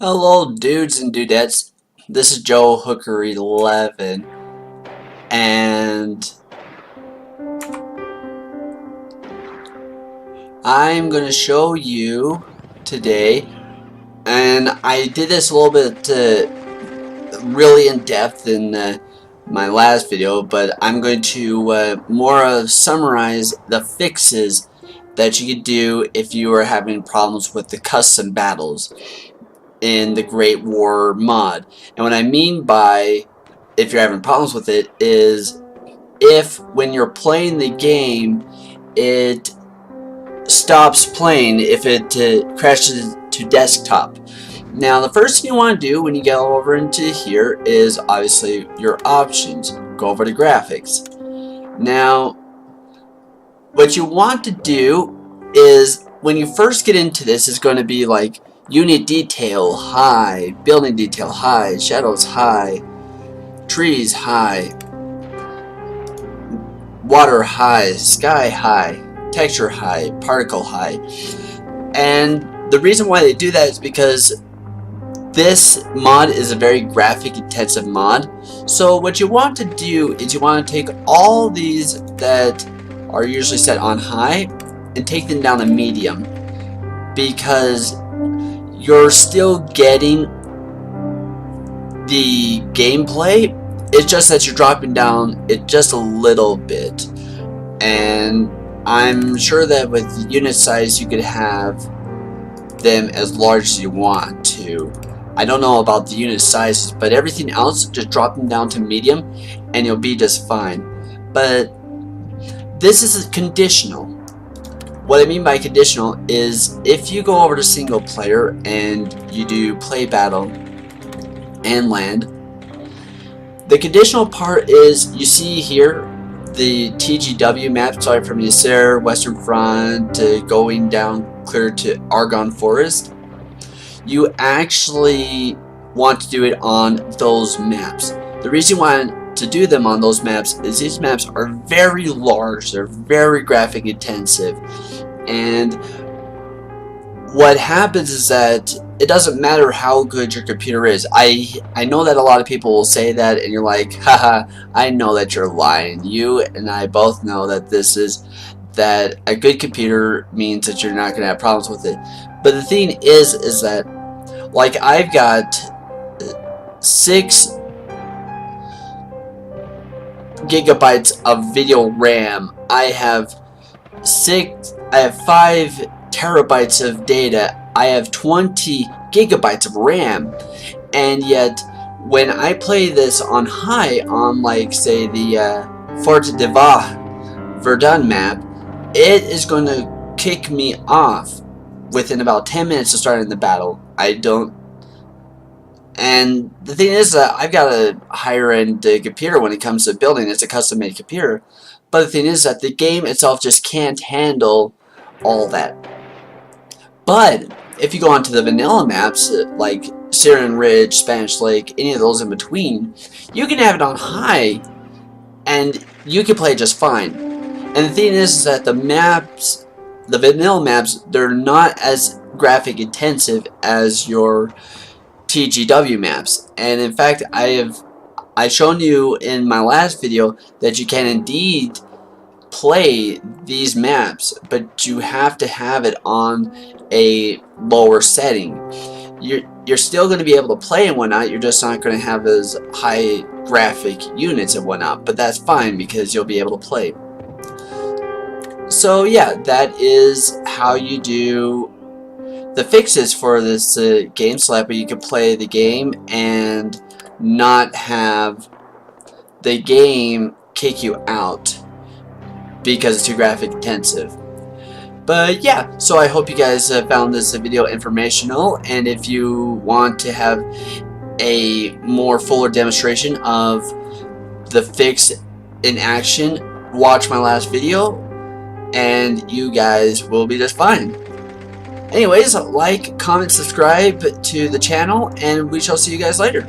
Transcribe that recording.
Hello dudes and dudettes, this is Joe Hooker11 and I'm going to show you today, and I did this a little bit really in depth in my last video, but I'm going to more summarize the fixes that you could do if you are having problems with the custom battles in the Great War mod. And what I mean by if you're having problems with it is if when you're playing the game it stops playing, if it crashes to desktop. Now the first thing you want to do when you get over into here is obviously your options. Go over to graphics. Now what you want to do is when you first get into this is going to be like unit detail high, building detail high, shadows high, trees high, water high, sky high, texture high, particle high. And the reason why they do that is because this mod is a very graphic intensive mod. So what you want to do is you want to take all these that are usually set on high and take them down to medium, because you're still getting the gameplay. It's just that you're dropping down it just a little bit, and I'm sure that with unit size you could have them as large as you want to. I don't know about the unit sizes, but everything else just drop them down to medium and you'll be just fine. But this is conditional. What I mean by conditional is if you go over to single player and you do play battle and land, the conditional part is you see here the TGW map, sorry, from Yasser, Western Front to going down clear to Argonne Forest. You actually want to do it on those maps. The reason you want to do them on those maps is these maps are very large, they're very graphic intensive, and what happens is that it doesn't matter how good your computer is. I know that a lot of people will say that and you're like, haha, I know that you're lying. You and I both know that that a good computer means that you're not going to have problems with it. But the thing is that like I've got 6 gigabytes of video RAM. I have 5 terabytes of data. I have 20 gigabytes of RAM, and yet when I play this on high on, like, say the Fort de Verdun map, it is going to kick me off within about 10 minutes of starting the battle. And the thing is that I've got a higher end computer when it comes to building. It's a custom made computer, but the thing is that the game itself just can't handle all that. But if you go onto the vanilla maps like Syrian Ridge, Spanish Lake, any of those in between, you can have it on high and you can play just fine. And the thing is that the maps, the vanilla maps, they're not as graphic intensive as your TGW maps. And in fact, I've shown you in my last video that you can indeed play these maps, but you have to have it on a lower setting. You're still going to be able to play and whatnot, you're just not going to have as high graphic units and whatnot, but that's fine because you'll be able to play. So yeah, that is how you do the fixes for this game, so that way you can play the game and not have the game kick you out because it's too graphic intensive. But yeah, so I hope you guys found this video informational, and if you want to have a more fuller demonstration of the fix in action, watch my last video and you guys will be just fine. Anyways, like, comment, subscribe to the channel, and we shall see you guys later.